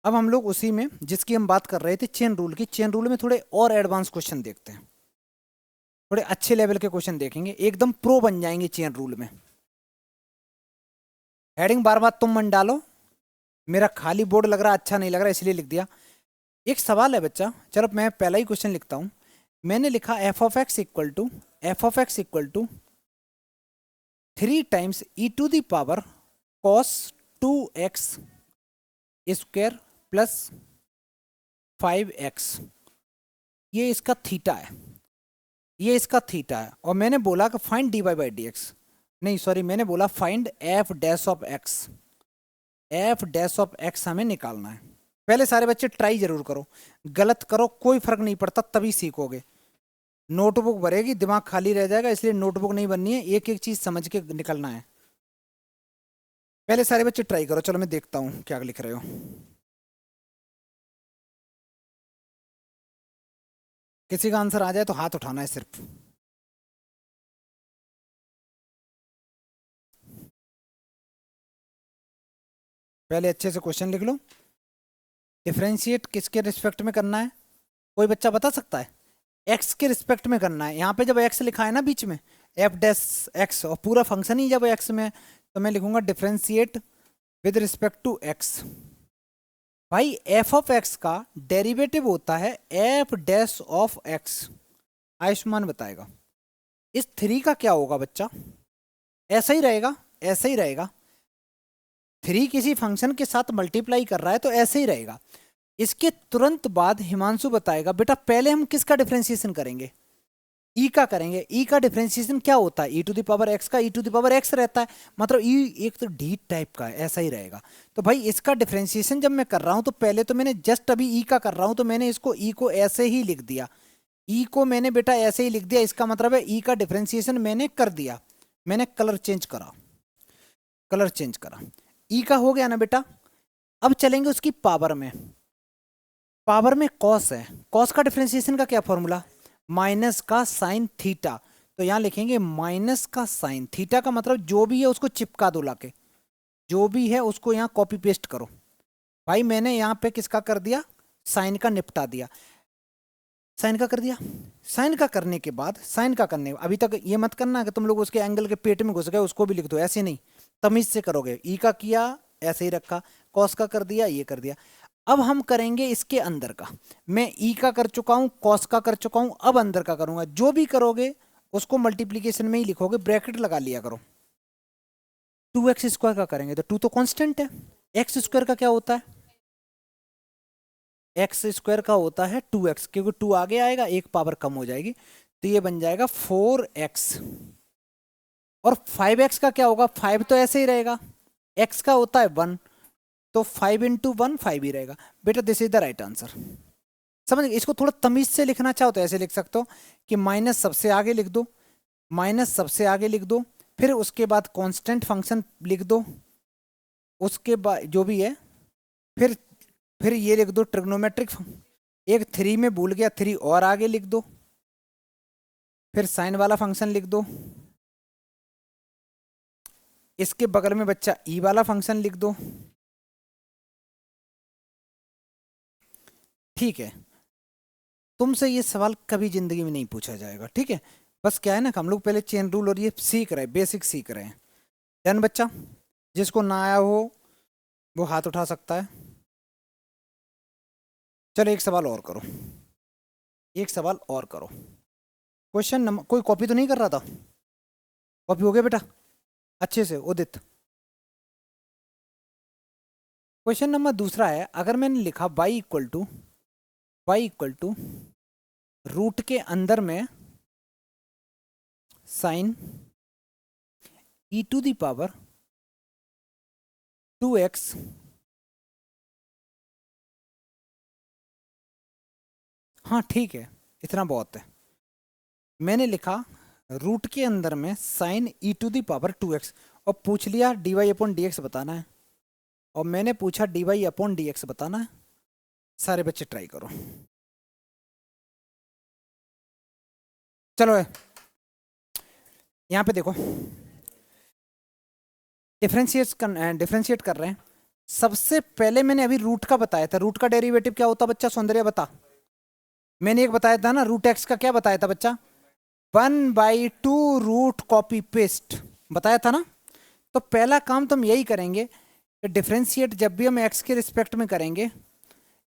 अब हम लोग उसी में जिसकी हम बात कर रहे थे चेन रूल की, चेन रूल में थोड़े और एडवांस क्वेश्चन देखते हैं, थोड़े अच्छे लेवल के क्वेश्चन देखेंगे, एकदम प्रो बन जाएंगे चेन रूल में। हेडिंग बार बार तुम मन डालो, मेरा खाली बोर्ड लग रहा अच्छा नहीं लग रहा इसलिए लिख दिया। एक सवाल है बच्चा, चलो मैं पहला ही क्वेश्चन लिखता हूं। मैंने लिखा f of x equal to 3 times e to the power cos 2x square plus 5x। ये इसका थीटा है, ये इसका थीटा है, और मैंने बोला कि find dy by D x, नहीं सॉरी, मैंने बोला find F dash of x, F dash of x हमें निकालना है। पहले सारे बच्चे ट्राई जरूर करो, गलत करो कोई फर्क नहीं पड़ता, तभी सीखोगे। नोटबुक भरेगी दिमाग खाली रह जाएगा, इसलिए नोटबुक नहीं बननी है, एक एक चीज समझ के निकलना है। पहले सारे बच्चे ट्राई करो, चलो मैं देखता हूँ क्या लिख रहे हो। किसी का आंसर आ जाए तो हाथ उठाना है सिर्फ। पहले अच्छे से क्वेश्चन लिख लो। डिफरेंशिएट किसके रिस्पेक्ट में करना है, कोई बच्चा बता सकता है? एक्स के रिस्पेक्ट में करना है। यहाँ पे जब एक्स लिखा है ना बीच में, एफ डैश एक्स, और पूरा फंक्शन ही जब एक्स में है, तो मैं लिखूंगा differentiate with respect to x. भाई एफ ऑफ एक्स का डेरिवेटिव होता है f dash of x. Ayushman बताएगा इस 3 का क्या होगा बच्चा? ऐसा ही रहेगा, ऐसा ही रहेगा। 3 किसी फंक्शन के साथ मल्टीप्लाई कर रहा है तो ऐसे ही रहेगा। इसके तुरंत बाद हिमांशु बताएगा बेटा पहले हम किसका डिफरेंशिएशन करेंगे, ई का करेंगे। ई का डिफरेंशिएशन क्या होता है, ई टू द पावर एक्स का ई टू द पावर एक्स रहता है, मतलब ई एक तो डी टाइप का है, ऐसा ही रहेगा। तो भाई इसका डिफरेंशिएशन जब मैं कर रहा हूं तो पहले तो मैंने जस्ट अभी ई का कर रहा हूं तो मैंने इसको ई को ऐसे ही लिख दिया, ई को मैंने बेटा ऐसे ही लिख दिया, इसका मतलब है ई का डिफरेंशिएशन मैंने कर दिया। मैंने कलर चेंज करा, कलर चेंज करा, ई का हो गया ना बेटा। अब चलेंगे उसकी पावर में। पावर में कॉस है, कॉस का डिफरेंशिएशन का क्या फॉर्मूला, माइनस का साइन थीटा। तो यहां लिखेंगे माइनस का साइन थीटा, का मतलब जो भी है उसको चिपका दो लाके, जो भी है उसको यहां कॉपी पेस्ट करो। भाई मैंने यहां पे किसका कर दिया, साइन का निपटा दिया, साइन का कर दिया। साइन का करने के बाद, साइन का करने अभी तक ये मत करना कि तुम लोग उसके एंगल के पेट में घुस गए उसको भी लिख दो, ऐसे नहीं, तमीज से करोगे। ई का किया ऐसे ही रखा, कॉस का कर दिया, ये कर दिया। अब हम करेंगे इसके अंदर का। मैं ई का कर चुका हूं, कॉस का कर चुका हूं, अब अंदर का करूंगा। जो भी करोगे उसको मल्टीप्लीकेशन में ही लिखोगे, ब्रैकेट लगा लिया करो। 2x स्क्वायर का करेंगे तो 2 तो कांस्टेंट है, एक्स स्क्वायर का क्या होता है, एक्स स्क्वायर का होता है 2x, क्योंकि 2 आगे आएगा एक पावर कम हो जाएगी, तो ये बन जाएगा 4x। और 5x का क्या होगा, 5 तो ऐसे ही रहेगा, x का होता है 1, तो 5 इंटू 1 5 ही रहेगा। बेटा this is the right answer. समझ गए? इसको थोड़ा तमीज से लिखना चाहो तो ऐसे लिख सकते हो कि माइनस सबसे आगे लिख दो, माइनस सबसे आगे लिख दो, फिर उसके बाद कांस्टेंट फंक्शन लिख दो, उसके बाद जो भी है, फिर फिर ये लिख दो ट्रिग्नोमेट्रिक। एक 3 में भूल गया, 3 और आगे लिख दो, फिर साइन वाला फंक्शन लिख दो, इसके बगल में बच्चा ई वाला फंक्शन लिख दो। ठीक है, तुमसे ये सवाल कभी जिंदगी में नहीं पूछा जाएगा, ठीक है। बस क्या है ना, हम लोग पहले चेन रूल और ये सीख रहे हैं, बेसिक सीख रहे हैं। डन बच्चा, जिसको ना आया हो वो हाथ उठा सकता है। चलो एक सवाल और करो, एक सवाल और करो। क्वेश्चन नंबर, कोई कॉपी तो नहीं कर रहा था? कॉपी हो गया बेटा अच्छे से उदित? क्वेश्चन नंबर दूसरा है, अगर मैंने लिखा y इक्वल टू रूट के अंदर में sine e to the power 2x, हाँ ठीक है इतना बहुत है। मैंने लिखा रूट के अंदर में sine e to the power 2x, और पूछ लिया dy अपॉन डी एक्स बताना है, और मैंने पूछा dy अपॉन डी एक्स बताना है। सारे बच्चे ट्राई करो। चलो यहाँ पे देखो, डिफरेंशिएट कर रहे हैं, सबसे पहले मैंने अभी रूट का बताया था, रूट का डेरिवेटिव क्या होता बच्चा, सौंदर्य बता। मैंने एक बताया था ना, रूट एक्स का क्या बताया था बच्चा, 1/2 रूट कॉपी पेस्ट बताया था ना। तो पहला काम तुम यही करेंगे कि डिफ्रेंशिएट जब भी हम एक्स के रिस्पेक्ट में करेंगे,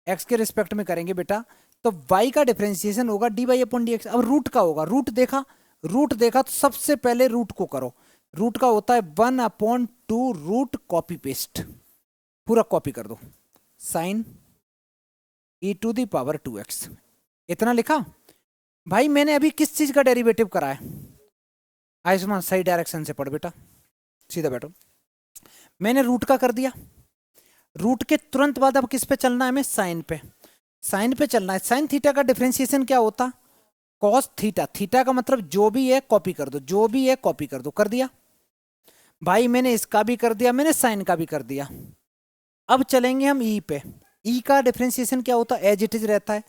एक्स के रिस्पेक्ट में करेंगे बेटा, तो वाई का डिफ्रेंशिएशन होगा d y upon d x. अब रूट का होगा, रूट देखा, रूट देखा तो सबसे पहले रूट को करो। रूट का होता है 1/2 रूट कॉपी पेस्ट, पूरा कॉपी कर दो, साइन e⁻²x, इतना लिखा। भाई मैंने अभी किस चीज का डेरिवेटिव करा है, आयुष्मान सही डायरेक्शन से पढ़ बेटा, सीधा बैठो। मैंने रूट का कर दिया, रूट के तुरंत बाद अब किस पे चलना है, हमें साइन पे, साइन पे चलना है। साइन थीटा का डिफरेंशिएशन क्या होता, कॉस थीटा, थीटा का मतलब जो भी है कॉपी कर दो, जो भी है कॉपी कर दो, कर दिया। भाई मैंने इसका भी कर दिया, मैंने साइन का भी कर दिया। अब चलेंगे हम ई पे, ई का डिफरेंशिएशन क्या होता है, एज इट इज रहता है।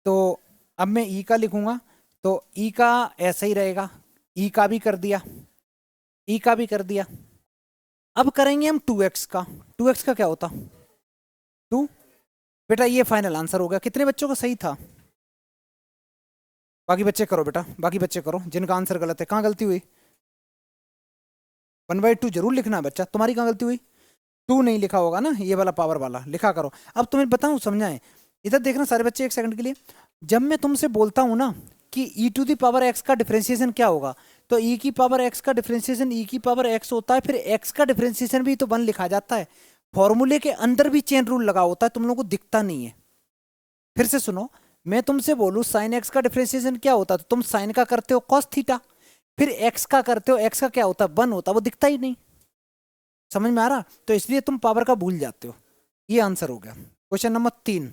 तो अब मैं ई का लिखूंगा, तो ई का ऐसा ही रहेगा, ई का भी कर दिया, ई का भी कर दिया। अब करेंगे हम 2x का, 2x का क्या होता, 2। बेटा ये फाइनल आंसर हो गया, कितने बच्चों का सही था, बाकी बच्चे करो बेटा, बाकी बच्चे करो जिनका आंसर गलत है। कहाँ गलती हुई, 1/2 जरूर लिखना है बच्चा, तुम्हारी कहाँ गलती हुई, 2 नहीं लिखा होगा ना, ये वाला पावर वाला लिखा करो। अब तुम्हें बताऊं समझाएं, इधर देखना सारे बच्चे एक सेकंड के लिए। जब मैं तुमसे बोलता हूं ना कि e⁻x का डिफरेंशिएशन क्या होगा, तो e⁻x का डिफरेंशिएशन e⁻x होता है, फिर x का डिफरेंशिएशन भी तो 1 लिखा जाता है। फॉर्मूले के अंदर भी चेन रूल लगा होता है, तुम लोगों को दिखता नहीं है। फिर से सुनो, मैं तुमसे बोलूं साइन एक्स का डिफरेंशिएशन क्या होता है, तो तुम साइन का करते हो कॉस थीटा, फिर एक्स का करते हो, एक्स का क्या होता है 1 होता है, वो दिखता ही नहीं। समझ में आ रहा, तो इसलिए तुम पावर का भूल जाते हो। ये आंसर हो गया क्वेश्चन नंबर 3।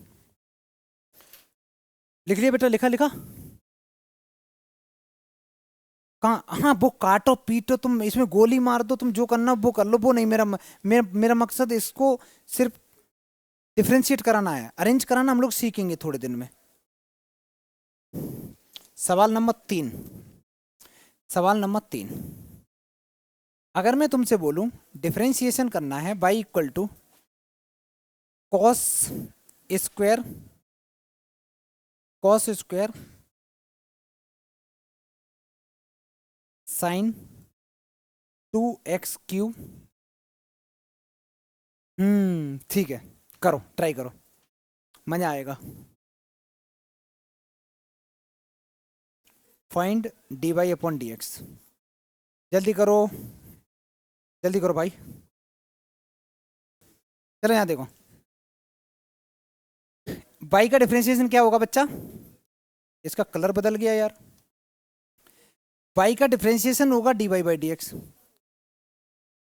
लिख लिया बेटा, लिखा लिखा, कहाँ, हाँ वो काटो पीटो, तुम इसमें गोली मार दो, तुम जो करना वो कर लो, वो नहीं मेरा मेरा मकसद इसको सिर्फ डिफ्रेंशिएट कराना है, अरेंज कराना हम लोग सीखेंगे थोड़े दिन में। सवाल नंबर 3, सवाल नंबर 3, अगर मैं तुमसे बोलूं डिफरेंशिएशन करना है y equal to cos square, cos square sine 2x³ ठीक है, करो ट्राई करो, मजा आएगा। फाइंड dy अपॉन dx, जल्दी करो, जल्दी करो भाई। चलो यहाँ देखो, y का डिफरेंशिएशन क्या होगा बच्चा, इसका कलर बदल गया यार, y का डिफरेंशिएशन होगा dy/dx।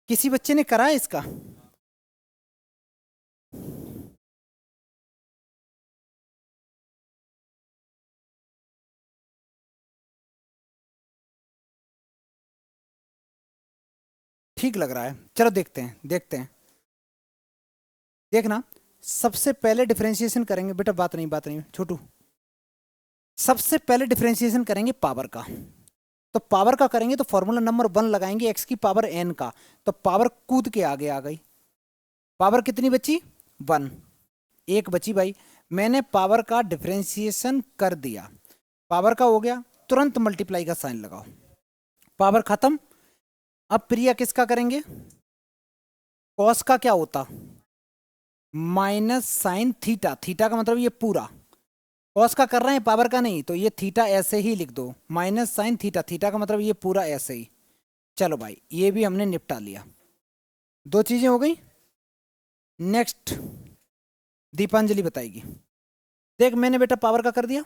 किसी बच्चे ने करा है इसका, ठीक लग रहा है, चलो देखते हैं, देखते हैं, देखना। सबसे पहले डिफरेंशिएशन करेंगे बेटा, बात नहीं, बात नहीं छोटू, सबसे पहले डिफरेंशिएशन करेंगे पावर का। तो पावर का करेंगे तो फॉर्मूला नंबर 1 लगाएंगे, एक्स की पावर n का, तो पावर कूद के आगे आ गई, पावर कितनी बची 1, एक बची भाई। मैंने पावर का डिफरेंशिएशन कर दिया, पावर का हो गया, तुरंत मल्टीप्लाई का साइन लगाओ, पावर खत्म। अब प्रिया किसका करेंगे, कॉस का क्या होता, माइनस साइन थीटा, थीटा का मतलब ये पूरा, कॉस का कर रहे हैं पावर का नहीं, तो ये थीटा ऐसे ही लिख दो, माइनस साइन थीटा, थीटा का मतलब ये पूरा ऐसे ही। चलो भाई ये भी हमने निपटा लिया, दो चीजें हो गई। नेक्स्ट दीपांजलि बताएगी। देख मैंने बेटा पावर का कर दिया,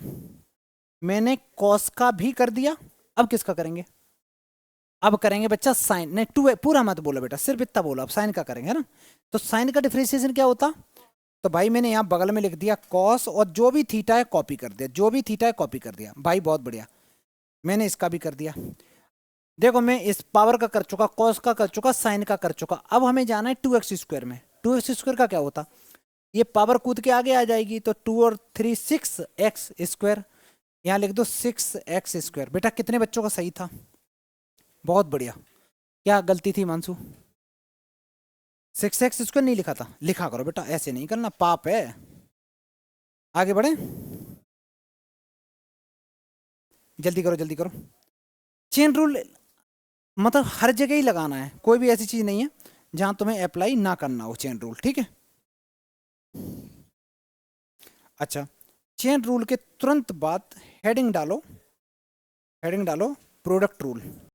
मैंने कॉस का भी कर दिया, अब किसका करेंगे, अब करेंगे बच्चा साइन, नहीं टू पूरा मत बोलो बेटा, सिर्फ इतना बोलो, अब साइन का करेंगे ना। तो साइन का डिफरेंशिएशन क्या होता, तो भाई मैंने यहाँ बगल में लिख दिया कॉस, और जो भी थीटा है कॉपी कर दिया, जो भी थीटा है कॉपी कर दिया भाई, बहुत बढ़िया। मैंने इसका भी कर दिया, देखो मैं इस पावर का कर चुका, कॉस का कर चुका, साइन का कर चुका। अब हमें जाना है 2x² में, 2x² का क्या होता, ये पावर कूद के आगे आ जाएगी, तो 2 और 3 6x², यहाँ लिख दो 6x²। बेटा कितने बच्चों का सही था, बहुत बढ़िया। क्या गलती थी मानसू, 6x स्क्वायर नहीं लिखा था, लिखा करो बेटा, ऐसे नहीं करना, पाप है। आगे बढ़े, जल्दी करो जल्दी करो। चेन रूल मतलब हर जगह ही लगाना है, कोई भी ऐसी चीज नहीं है जहां तुम्हें अप्लाई ना करना हो चेन रूल, ठीक है। अच्छा, चेन रूल के तुरंत बाद हेडिंग डालो, हेडिंग डालो प्रोडक्ट रूल।